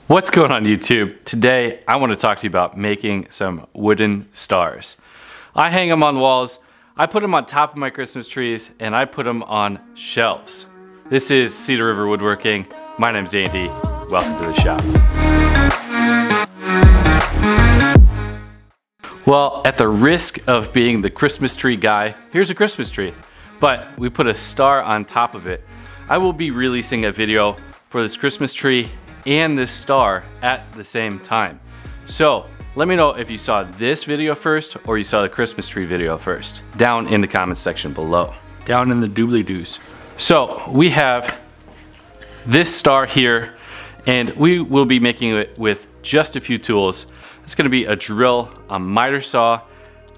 What's going on YouTube? Today I want to talk to you about making some wooden stars. I hang them on walls, I put them on top of my Christmas trees, and I put them on shelves. This is Cedar River Woodworking. My name's Andy. Welcome to the shop. Well, at the risk of being the Christmas tree guy, here's a Christmas tree, but we put a star on top of it. I will be releasing a video for this Christmas tree and this star at the same time. So let me know if you saw this video first or you saw the Christmas tree video first, down in the comments section below, down in the doobly-doos. So we have this star here, and we will be making it with just a few tools. It's gonna be a drill, a miter saw,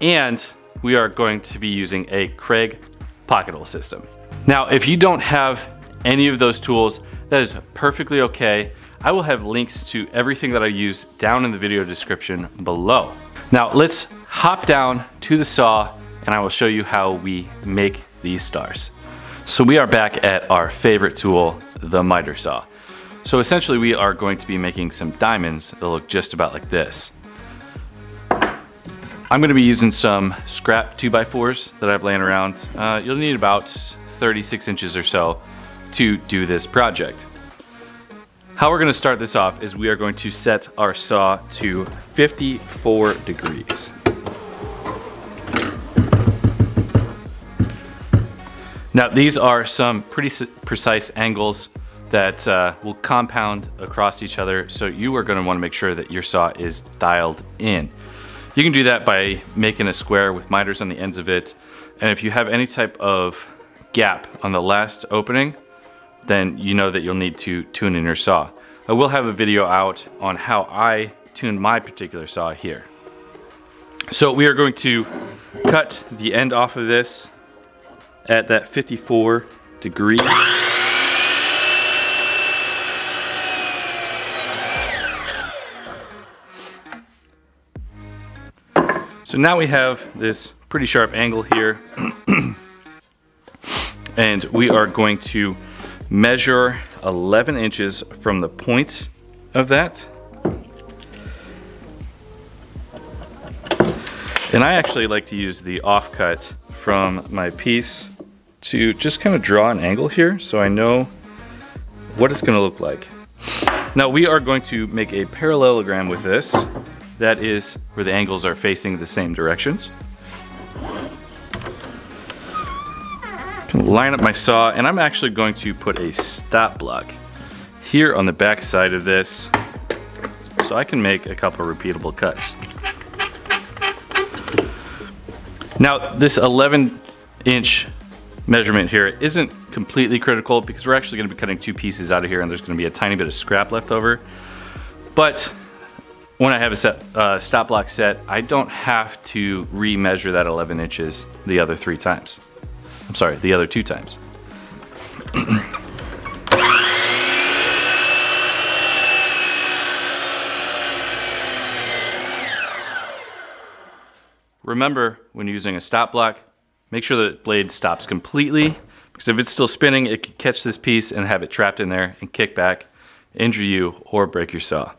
and we are going to be using a Craig pocket hole system. Now, if you don't have any of those tools, that is perfectly okay. I will have links to everything that I use down in the video description below. Now let's hop down to the saw and I will show you how we make these stars. So we are back at our favorite tool, the miter saw. So essentially we are going to be making some diamonds that look just about like this. I'm going to be using some scrap 2x4s that I've laying around. You'll need about 36 inches or so to do this project. How we're going to start this off is we are going to set our saw to 54 degrees. Now these are some pretty precise angles that will compound across each other, so you are going to want to make sure that your saw is dialed in. You can do that by making a square with miters on the ends of it, and if you have any type of gap on the last opening, then you know that you'll need to tune in your saw. I will have a video out on how I tuned my particular saw here. So we are going to cut the end off of this at that 54 degree. So now we have this pretty sharp angle here, and we are going to measure 11 inches from the point of that. And I actually like to use the offcut from my piece to just kind of draw an angle here so I know what it's going to look like. Now we are going to make a parallelogram with this. That is where the angles are facing the same directions. Line up my saw, and I'm actually going to put a stop block here on the back side of this so I can make a couple repeatable cuts. Now this 11-inch measurement here isn't completely critical because we're actually going to be cutting two pieces out of here and there's going to be a tiny bit of scrap left over. But when I have a stop block set, I don't have to re-measure that 11 inches the other 3 times. I'm sorry, the other 2 times. Remember, when using a stop block, make sure the blade stops completely, because if it's still spinning, it could catch this piece and have it trapped in there and kick back, injure you, or break your saw.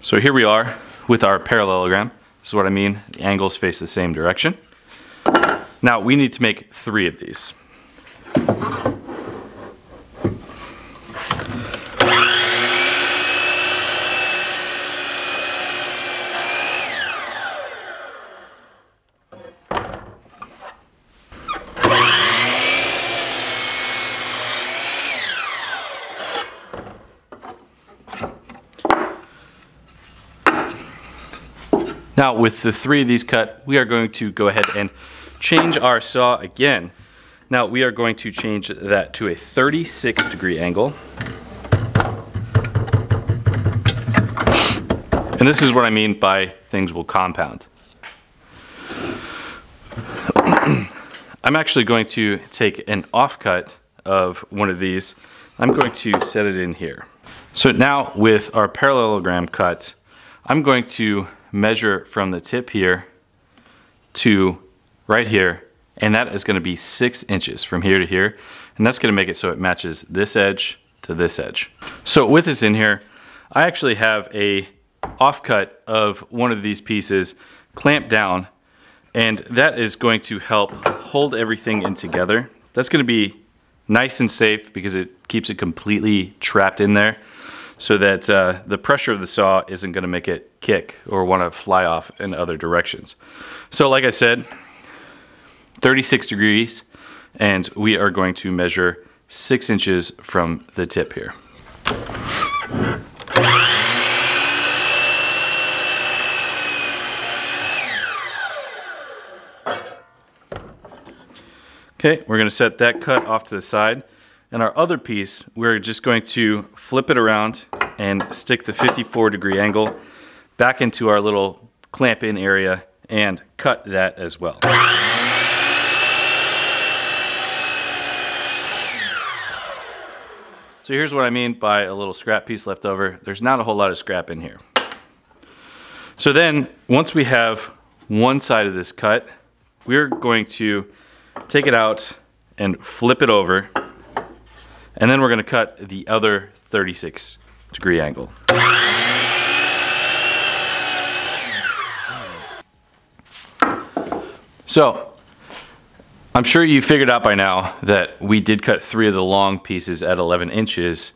So here we are with our parallelogram. This is what I mean, the angles face the same direction. Now we need to make 3 of these. Now with the 3 of these cut, we are going to go ahead and change our saw again. Now we are going to change that to a 36 degree angle. And this is what I mean by things will compound. I'm actually going to take an offcut of one of these. I'm going to set it in here. So now with our parallelogram cut, I'm going to measure from the tip here to right here, and that is going to be 6 inches from here to here, and that's going to make it so it matches this edge to this edge. So with this in here, I actually have a offcut of one of these pieces clamped down, and that is going to help hold everything in together. That's going to be nice and safe because it keeps it completely trapped in there, so that the pressure of the saw isn't going to make it kick or want to fly off in other directions. So like I said, 36 degrees, and we are going to measure 6 inches from the tip here. Okay, we're going to set that cut off to the side. And our other piece, we're just going to flip it around and stick the 54-degree angle back into our little clamp-in area and cut that as well. So here's what I mean by a little scrap piece left over. There's not a whole lot of scrap in here. So then, once we have one side of this cut, we're going to take it out and flip it over, and then we're going to cut the other 36-degree angle. So, I'm sure you figured out by now that we did cut 3 of the long pieces at 11 inches,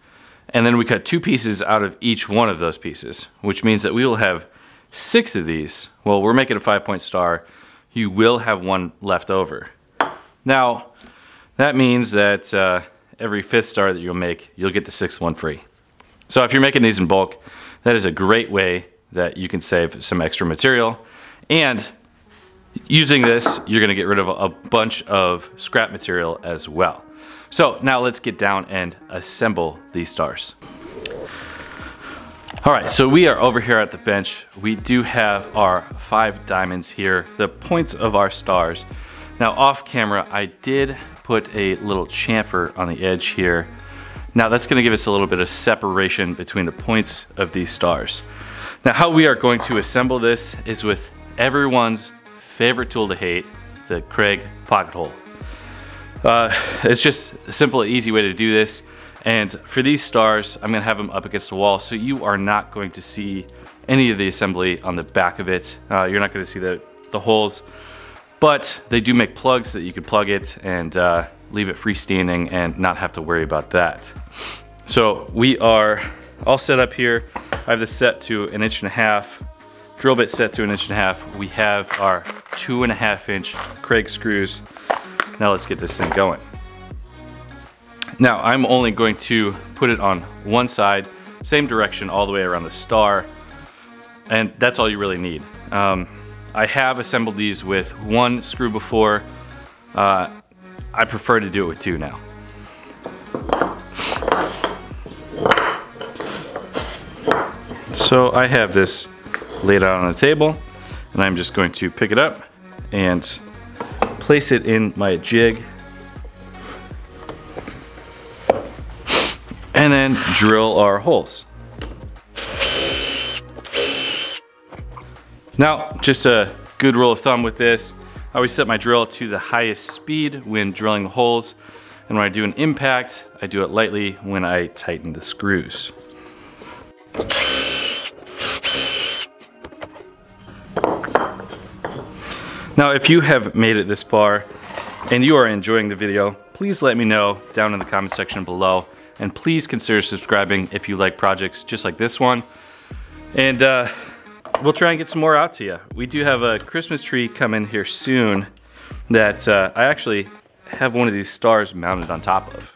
and then we cut 2 pieces out of each one of those pieces, which means that we will have 6 of these. Well, we're making a 5-point star. You will have 1 left over. Now, that means that every 5th star that you'll make, you'll get the 6th one free. So if you're making these in bulk, that is a great way that you can save some extra material. And using this, you're going to get rid of a bunch of scrap material as well. So now let's get down and assemble these stars. All right, so we are over here at the bench. We do have our 5 diamonds here, the points of our stars. Now off camera, I did put a little chamfer on the edge here. Now that's going to give us a little bit of separation between the points of these stars. Now how we are going to assemble this is with everyone's favorite tool to hate, the Kreg pocket hole. It's just a simple, easy way to do this. And for these stars, I'm going to have them up against the wall, so you are not going to see any of the assembly on the back of it. You're not going to see the holes, but they do make plugs that you can plug it and leave it freestanding and not have to worry about that. So we are all set up here. I have this set to 1.5 inches. Drill bit set to 1.5 inches. We have our 2.5-inch Kreg screws. Now let's get this thing going. Now I'm only going to put it on one side, same direction all the way around the star, and that's all you really need. I have assembled these with 1 screw before. I prefer to do it with 2 now. So I have this laid out on the table, and I'm just going to pick it up and place it in my jig, and then drill our holes. Now, just a good rule of thumb with this, I always set my drill to the highest speed when drilling the holes, and when I do an impact, I do it lightly when I tighten the screws. Now, if you have made it this far and you are enjoying the video, please let me know down in the comment section below, and please consider subscribing if you like projects just like this one. And we'll try and get some more out to you. We do have a Christmas tree coming here soon that I actually have one of these stars mounted on top of.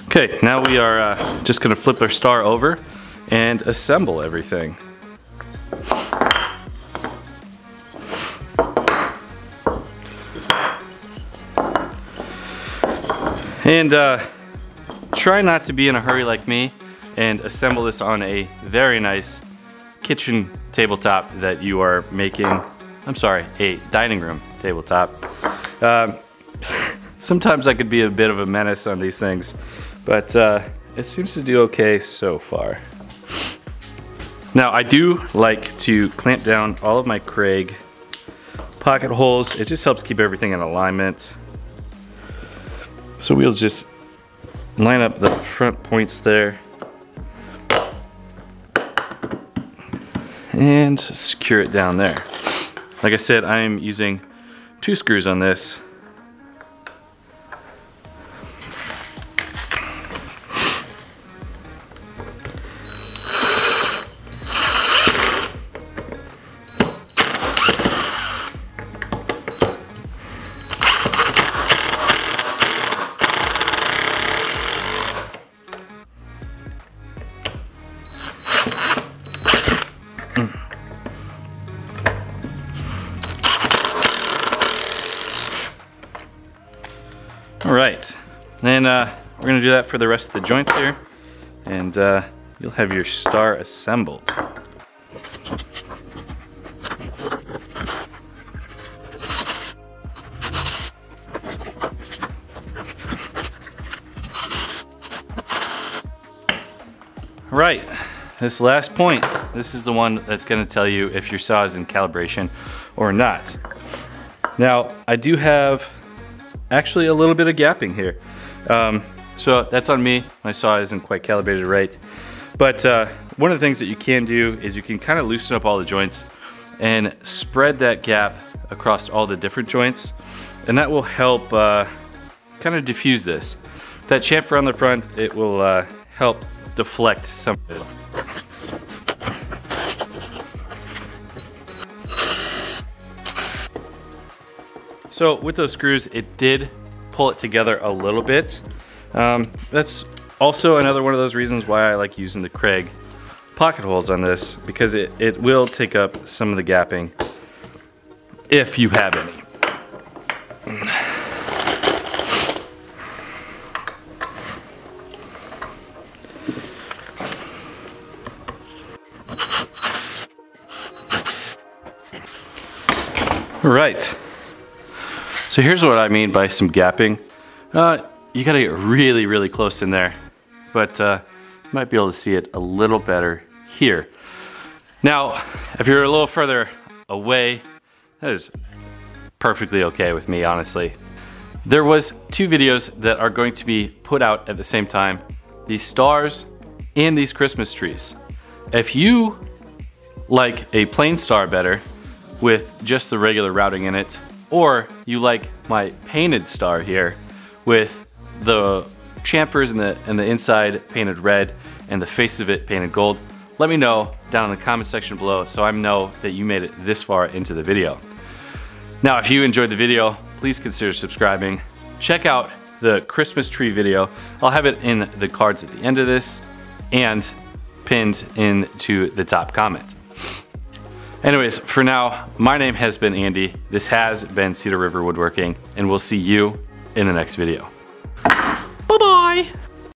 Okay, now we are just going to flip our star over and assemble everything. And try not to be in a hurry like me and assemble this on a very nice kitchen tabletop that you are making. I'm sorry, a dining room tabletop. Sometimes I could be a bit of a menace on these things, but it seems to do okay so far. Now I do like to clamp down all of my Craig pocket holes. It just helps keep everything in alignment. So we'll just line up the front points there and secure it down there. Like I said, I'm using 2 screws on this. All right, then we're gonna do that for the rest of the joints here, and you'll have your star assembled. All right, this last point, this is the one that's gonna tell you if your saw is in calibration or not. Now, I do have actually a little bit of gapping here. So that's on me. My saw isn't quite calibrated right. But one of the things that you can do is you can kind of loosen up all the joints and spread that gap across all the different joints. And that will help kind of diffuse this. That chamfer on the front, it will help deflect some of it. So with those screws, it did pull it together a little bit. That's also another one of those reasons why I like using the Craig pocket holes on this, because it will take up some of the gapping if you have any. All right. So here's what I mean by some gapping. You gotta get really, really close in there, but you might be able to see it a little better here. Now, if you're a little further away, that is perfectly okay with me, honestly. There was 2 videos that are going to be put out at the same time, these stars and these Christmas trees. If you like a plain star better with just the regular routing in it, or you like my painted star here with the chamfers and the inside painted red and the face of it painted gold, let me know down in the comment section below so I know that you made it this far into the video. Now, if you enjoyed the video, please consider subscribing. Check out the Christmas tree video. I'll have it in the cards at the end of this and pinned into the top comment. Anyways, for now, my name has been Andy. This has been Cedar River Woodworking, and we'll see you in the next video.